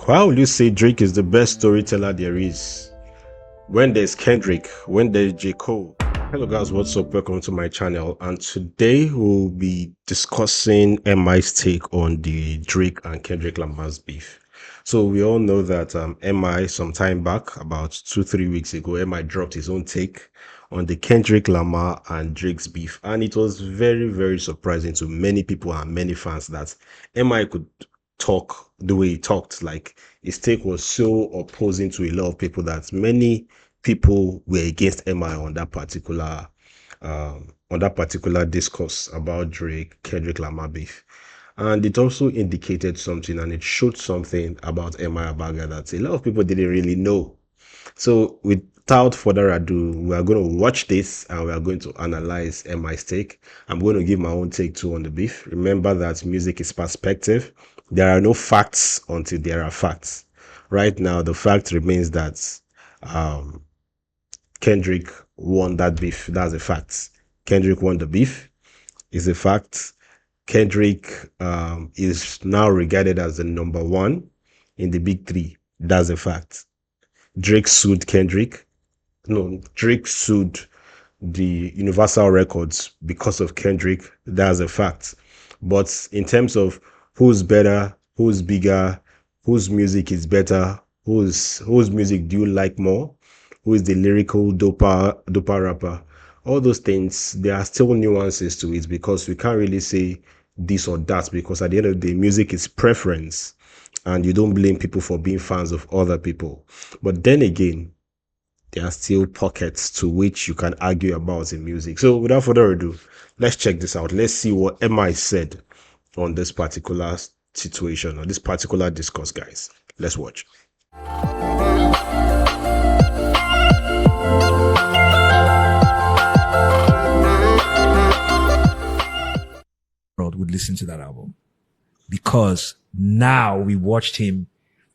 Why will you say Drake is the best storyteller there is? When there's Kendrick, when there's J. Cole. Hello guys, what's up? Welcome to my channel. And today we'll be discussing MI's take on the Drake and Kendrick Lamar's beef. So we all know that MI some time back, about 2-3 weeks ago, MI dropped his own take on the Kendrick Lamar and Drake's beef. And it was very, very surprising to many people and many fans that MI could talk the way he talked. Like his take was so opposing to a lot of people that many people were against MI on that particular discourse about Drake Kendrick Lamar beef. And it also indicated something, and it showed something about MI Abaga that a lot of people didn't really know. So without further ado, we are going to watch this and we are going to analyze MI's take. I'm going to give my own take too on the beef. Remember that music is perspective. There are no facts until there are facts. Right now, the fact remains that Kendrick won that beef. That's a fact. Kendrick won the beef. Is a fact. Kendrick is now regarded as the number one in the big three. That's a fact. Drake sued Kendrick. No, Drake sued the Universal Records because of Kendrick. That's a fact. But in terms of who's better, who's bigger, whose music is better, whose music do you like more, who is the lyrical doper rapper, all those things, there are still nuances to it because we can't really say this or that, because at the end of the day, music is preference and you don't blame people for being fans of other people. But then again, there are still pockets to which you can argue about in music. So without further ado, let's check this out. Let's see what MI said on this particular situation or this particular discourse, guys. Let's watch. World would listen to that album, because now we watched him,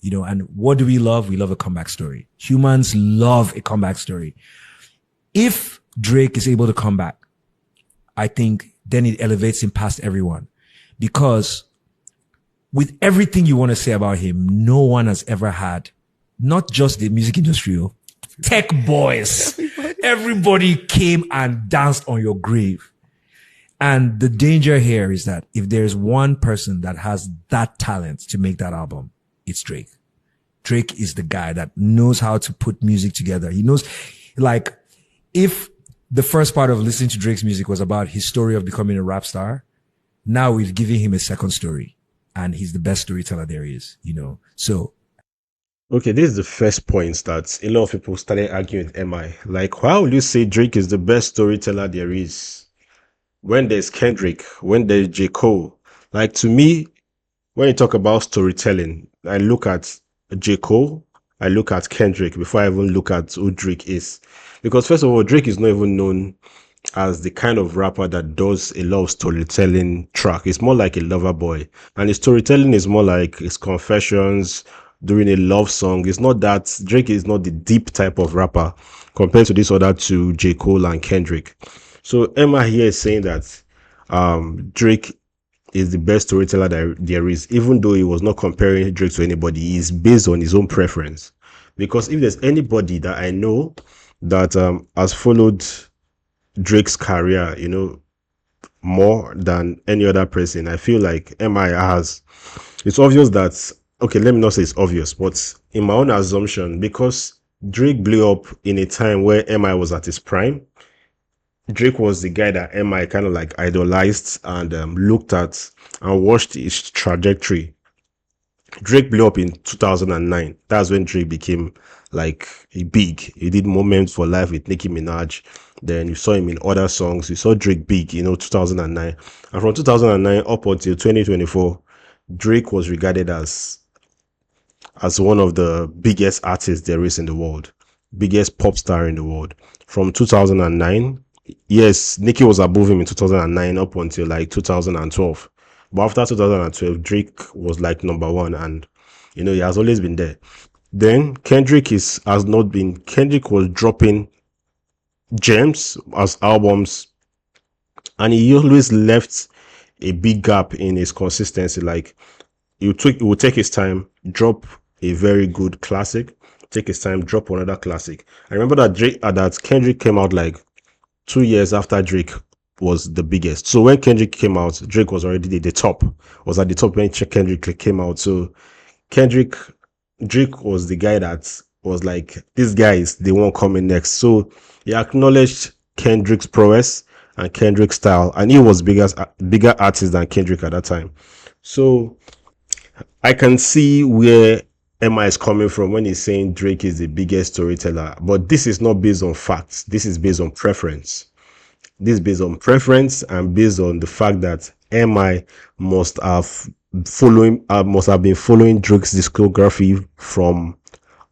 and what do we love? We love a comeback story. Humans love a comeback story. If Drake is able to come back, I think then it elevates him past everyone, because with everything you want to say about him, no one has ever had, not just the music industry, tech boys. Everybody came and danced on your grave. And the danger here is that if there's one person that has that talent to make that album, it's Drake. Drake is the guy that knows how to put music together. He knows, like, if the first part of listening to Drake's music was about his story of becoming a rap star, now we're giving him a second story, and he's the best storyteller there is, So, okay, this is the first point that a lot of people started arguing with MI. Like, why would you say Drake is the best storyteller there is? When there's Kendrick, when there's J. Cole. Like, to me, when you talk about storytelling, I look at J. Cole, I look at Kendrick before I even look at who Drake is. Because first of all, Drake is not even known as the kind of rapper that does a lot of storytelling track. It's more like a lover boy. And his storytelling is more like his confessions during a love song. It's not that Drake is not the deep type of rapper compared to this other two, J. Cole and Kendrick. So Emma here is saying that Drake is the best storyteller that there is, even though he was not comparing Drake to anybody. He's based on his own preference. Because if there's anybody that I know that has followed Drake's career, more than any other person, I feel like MI has. It's obvious that, okay, let me not say it's obvious, but in my own assumption, because Drake blew up in a time where MI was at his prime, Drake was the guy that MI kind of like idolized and looked at and watched his trajectory. Drake blew up in 2009. That's when Drake became like big. He did Moments for Life with Nicki Minaj. Then you saw him in other songs. You saw Drake big, 2009. And from 2009 up until 2024, Drake was regarded as one of the biggest artists there is in the world, biggest pop star in the world. From 2009, yes, Nicki was above him in 2009 up until like 2012. But after 2012, Drake was like number one, and he has always been there. Then Kendrick has not been. Kendrick was dropping gems as albums, and he always left a big gap in his consistency. Like, he would take his time, drop a very good classic, take his time, drop another classic. I remember that that Kendrick came out like 2 years after Drake was the biggest. So when Kendrick came out, Drake was already the top, was at the top when Kendrick came out. So Kendrick, Drake was the guy that was like, these guys, they won't come in next. So he acknowledged Kendrick's prowess and Kendrick's style, and he was bigger artist than Kendrick at that time. So I can see where Emma is coming from when he's saying Drake is the biggest storyteller, but this is not based on facts. This is based on preference. This is based on preference and based on the fact that MI must have been following Drake's discography from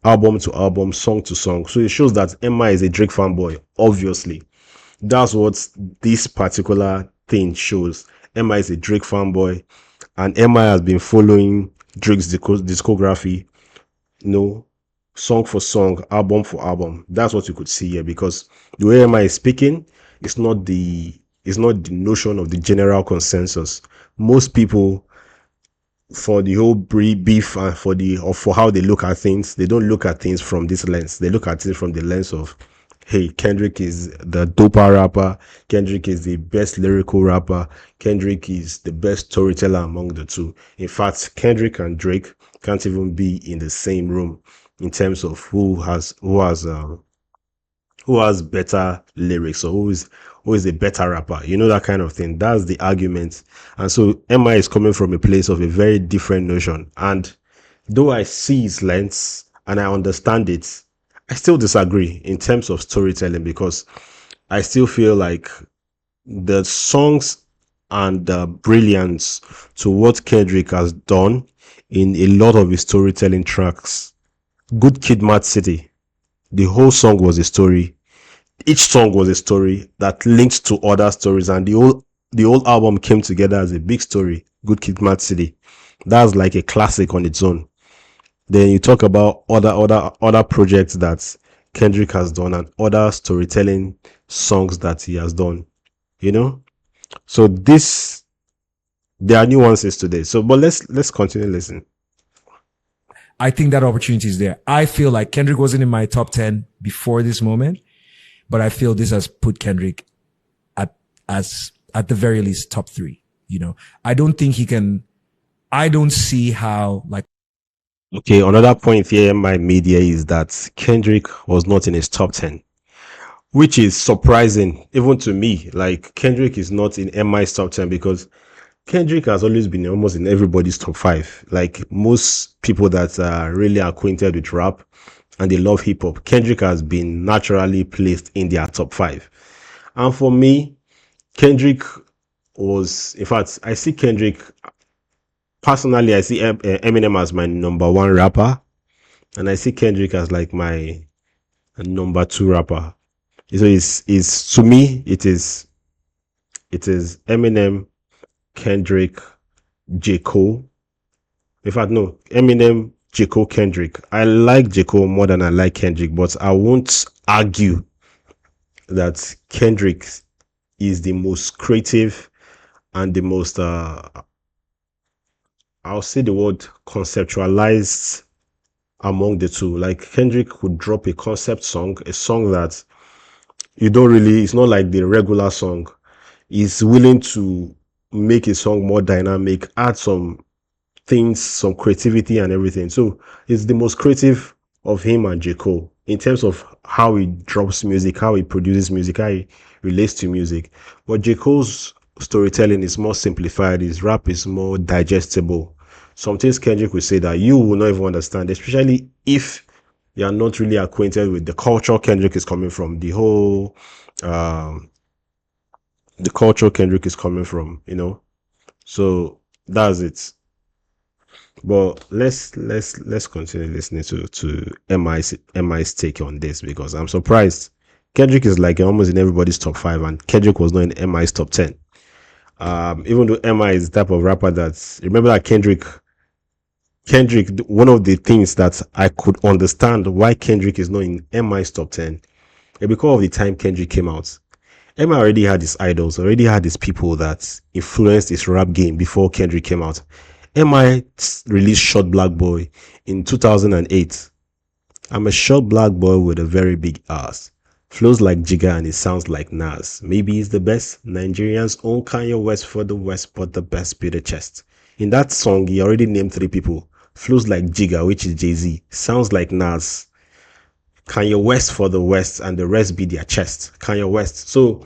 album to album, song to song. So it shows that MI is a Drake fanboy. Obviously, that's what this particular thing shows. MI is a Drake fanboy, and MI has been following Drake's discography, you know, song for song, album for album. That's what you could see here, because the way MI is speaking, it's not the notion of the general consensus. Most people, for the whole beef and for how they look at things, they don't look at things from this lens. They look at it from the lens of, hey, Kendrick is the doper rapper, Kendrick is the best lyrical rapper, Kendrick is the best storyteller among the two. In fact, Kendrick and Drake can't even be in the same room in terms of who has better lyrics, or who is a better rapper, that kind of thing. That's the argument. And so MI is coming from a place of a very different notion. And though I see his lens and I understand it, I still disagree in terms of storytelling, because I still feel like the songs and the brilliance to what Kendrick has done in a lot of his storytelling tracks. Good Kid, Mad City, the whole song was a story. Each song was a story that linked to other stories, and the whole album came together as a big story. Good Kid, Mad City, that's like a classic on its own. Then you talk about other projects that Kendrick has done and other storytelling songs that he has done. You know, so this there are nuances today. So, but let's continue listening. I think that opportunity is there. I feel like Kendrick wasn't in my top 10 before this moment, but I feel this has put Kendrick at the very least top 3. I don't think he can. I don't see how, like. Okay, another point here in my media is that Kendrick was not in his top 10, which is surprising even to me. Like, Kendrick is not in MI's top 10, because Kendrick has always been almost in everybody's top 5. Like, most people that are really acquainted with rap and they love hip hop, Kendrick has been naturally placed in their top 5. And for me, Kendrick was, in fact, I see Kendrick personally. I see Eminem as my number 1 rapper, and I see Kendrick as like my number 2 rapper. So it's to me, it is Eminem, Kendrick, J. Cole. In fact, no, Eminem, J. Cole, Kendrick. I like J. Cole more than I like Kendrick, but I won't argue that Kendrick is the most creative and the most, I'll say the word conceptualized among the two. Like, Kendrick could drop a concept song, a song that it's not like the regular song. He's willing to make a song more dynamic, add some things, some creativity and everything. So it's the most creative of him and J. Cole in terms of how he drops music, how he produces music, how he relates to music. But J. Cole's storytelling is more simplified, his rap is more digestible. Some things Kendrick will say that you will not even understand, especially if you are not really acquainted with the culture Kendrick is coming from, um the culture Kendrick is coming from. So that's it. But let's continue listening to MI's take on this, because I'm surprised. Kendrick is like almost in everybody's top 5, and Kendrick was not in MI's top 10. Even though MI is the type of rapper that, remember that Kendrick, one of the things that I could understand why Kendrick is not in MI's top 10 is because of the time Kendrick came out. Emma already had his idols, already had his people that influenced his rap game before Kendrick came out. MI released Short Black Boy in 2008. I'm a short black boy with a very big ass. Flows like Jigga and it sounds like Nas. Maybe he's the best. Nigerians own Kanye West for the West, but the best be the chest. In that song, he already named 3 people. Flows like Jigga, which is Jay-Z. Sounds like Nas. Kanye West for the West, and the rest be their chest. Kanye West. So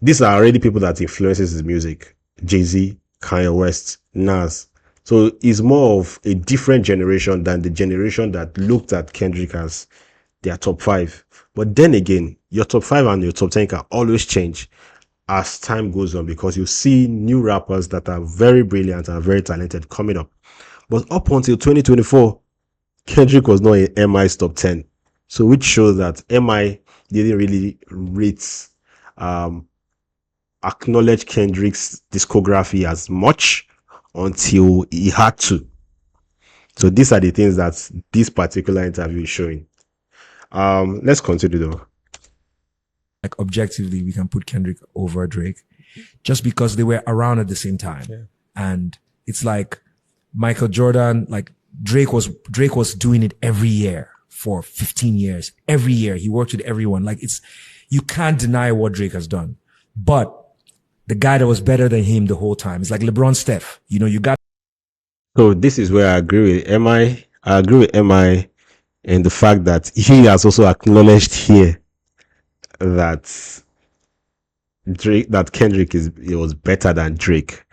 these are already people that influences his music. Jay-Z, Kanye West, Nas. So it's more of a different generation than the generation that looked at Kendrick as their top five. But then again, your top five and your top 10 can always change as time goes on because you see new rappers that are very brilliant and very talented coming up. But up until 2024, Kendrick was not in MI's top 10. So which shows that MI didn't really rate, um, acknowledge Kendrick's discography as much until he had to. So these are the things that this particular interview is showing. Let's continue though. Like objectively, we can put Kendrick over Drake just because they were around at the same time. Yeah. And it's like Michael Jordan, like Drake was doing it every year for 15 years. Every year he worked with everyone. Like you can't deny what Drake has done, but the guy that was better than him the whole time is like LeBron, Steph. You know, you got. So this is where I agree with MI. I agree with MI in the fact that he has also acknowledged here that Kendrick was better than Drake.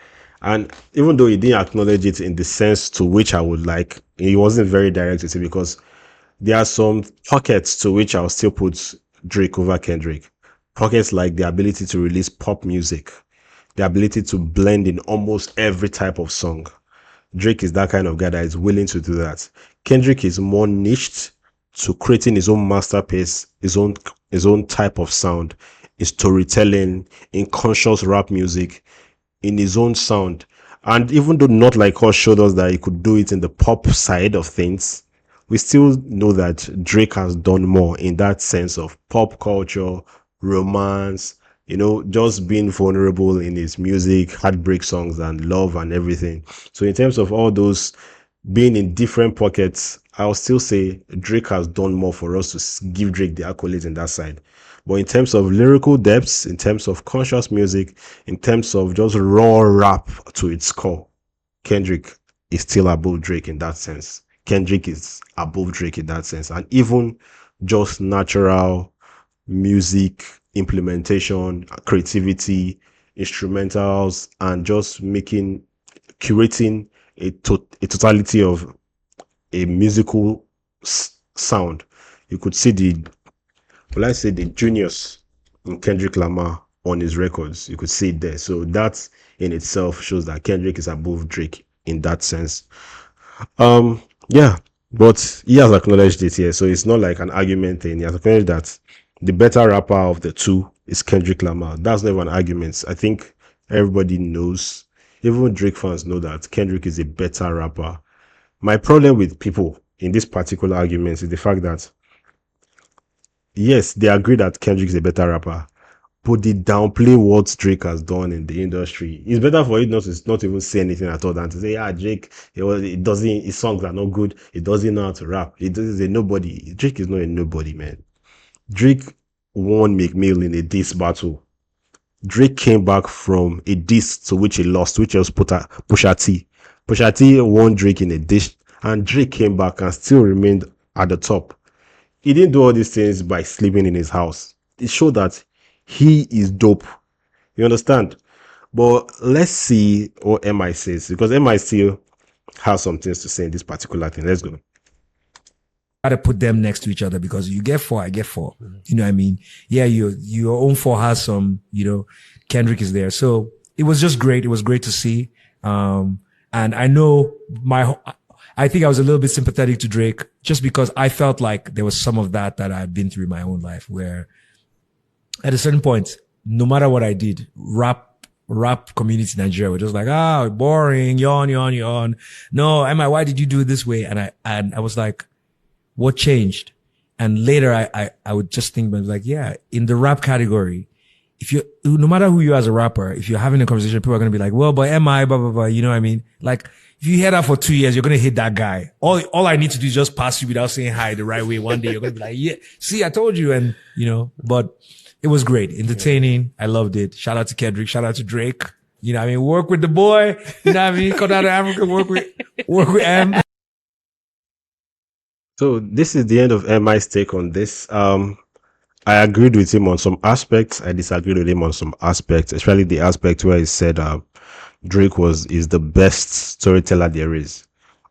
And even though he didn't acknowledge it in the sense to which I would like, he wasn't very direct with it because there are some pockets to which I'll still put Drake over Kendrick. Pockets like the ability to release pop music, the ability to blend in almost every type of song. Drake is that kind of guy that is willing to do that. Kendrick is more niched to creating his own masterpiece, his own type of sound, in storytelling, in conscious rap music, in his own sound. And even though Not Like Us showed us that he could do it in the pop side of things, we still know that Drake has done more in that sense of pop culture, romance, just being vulnerable in his music, heartbreak songs and love and everything. So in terms of all those being in different pockets, I'll still say Drake has done more for us to give Drake the accolades in that side. But in terms of lyrical depths, in terms of conscious music, in terms of just raw rap to its core, Kendrick is still above Drake in that sense. Kendrick is above Drake in that sense. And even just natural music implementation, creativity, instrumentals, and just curating a totality of a musical sound. You could see the genius in Kendrick Lamar on his records. You could see it there. So that in itself shows that Kendrick is above Drake in that sense. Yeah, but he has acknowledged it here, so it's not like an argument thing. He has acknowledged that the better rapper of the two is Kendrick Lamar. That's never an argument. I think everybody knows, even Drake fans know that Kendrick is a better rapper. My problem with people in this particular argument is the fact that yes, they agree that Kendrick is a better rapper, but they downplay what Drake has done in the industry. It's better for you not to even say anything at all than to say, Drake, his songs are not good. He doesn't know how to rap. He's a nobody. Drake is not a nobody, man. Drake won McMill in a diss battle. Drake came back from a diss to which he lost, which was Pusha T. Pusha T won Drake in a diss, and Drake came back and still remained at the top. He didn't do all these things by sleeping in his house. It showed that he is dope. You understand? But let's see what MI says, because MI still has some things to say in this particular thing. Let's go. To put them next to each other because you get 4, I get 4. You know what I mean? Yeah, your own 4 has some, Kendrick is there. So it was just great. It was great to see. And I know I think I was a little bit sympathetic to Drake just because I felt like there was some of that I had been through in my own life where at a certain point, no matter what I did, rap community in Nigeria were just like, boring, yawn. No, why did you do it this way? And I was like, what changed? And later I would just think, like, yeah, in the rap category, if you, no matter who you are as a rapper, if you're having a conversation, people are going to be like, well, but am I, blah, blah, blah. You know what I mean? Like, if you hear that for 2 years, you're going to hate that guy. All I need to do is just pass you without saying hi the right way. One day you're going to be like, yeah, see, I told you. And, you know, but it was great. Entertaining. I loved it. Shout out to Kendrick. Shout out to Drake. You know what I mean? Work with the boy. You know what I mean? Come out of Africa, work with M. So this is the end of MI's take on this. I agreed with him on some aspects. I disagreed with him on some aspects, especially the aspect where he said Drake is the best storyteller there is.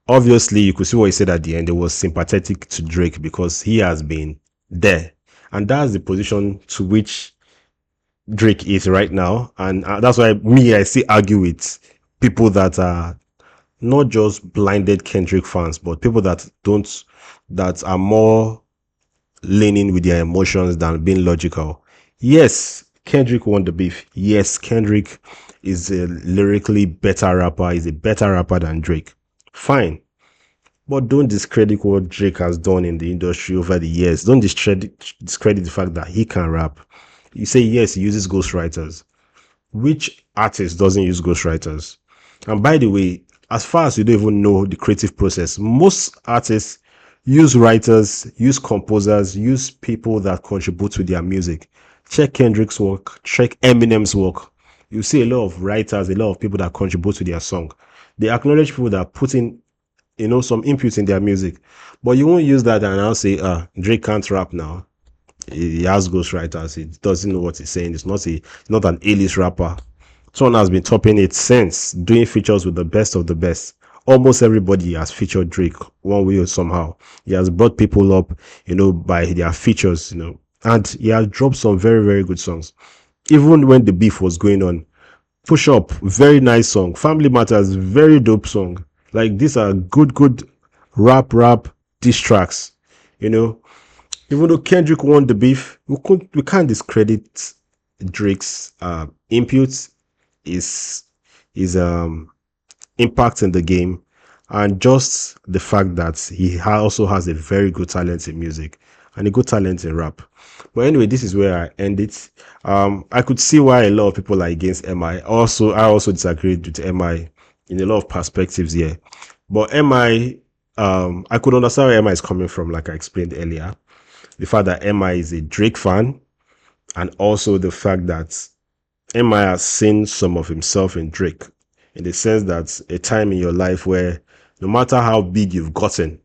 Obviously, you could see what he said at the end. It was sympathetic to Drake because he has been there, and that's the position to which Drake is right now, and that's why I still argue with people that are not just blinded Kendrick fans, but people that are more leaning with their emotions than being logical. Yes, Kendrick won the beef. Yes, Kendrick is a lyrically better rapper, is a better rapper than Drake. Fine. But don't discredit what Drake has done in the industry over the years. Don't discredit the fact that he can rap. You say yes, he uses ghostwriters. Which artist doesn't use ghostwriters? And by the way, as far as you don't even know the creative process, most artists use writers, use composers, use people that contribute to their music. Check Kendrick's work, check Eminem's work. You see a lot of writers, a lot of people that contribute to their song. They acknowledge people that put in, some input in their music. But you won't use that and I'll say, Drake can't rap now. He has ghostwriters. He doesn't know what he's saying. It's not an A-list rapper. Someone has been topping it since, doing features with the best of the best. Almost everybody has featured Drake one way or somehow. He has brought people up, by their features, and he has dropped some very, very good songs. Even when the beef was going on, Push Up, very nice song. Family Matters, very dope song. Like, these are good rap diss tracks, you know. Even though Kendrick won the beef, we can't discredit Drake's input, his impact in the game, and just the fact that he also has a very good talent in music and a good talent in rap. But anyway, this is where I end it. I could see why a lot of people are against MI. I also disagreed with MI in a lot of perspectives here. But MI, I could understand where MI is coming from, like I explained earlier. The fact that MI is a Drake fan, and also the fact that MI has seen some of himself in Drake, in the sense that a time in your life where no matter how big you've gotten,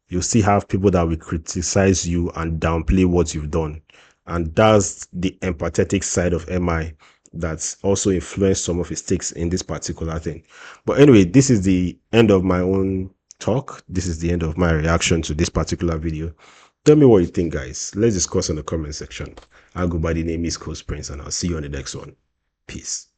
you still have people that will criticize you and downplay what you've done. And that's the empathetic side of MI that's also influenced some of his takes in this particular thing. But anyway, this is the end of my own talk. This is the end of my reaction to this particular video. Tell me what you think, guys. Let's discuss in the comment section. I'll go by the name East Coast Prince, and I'll see you on the next one. Peace.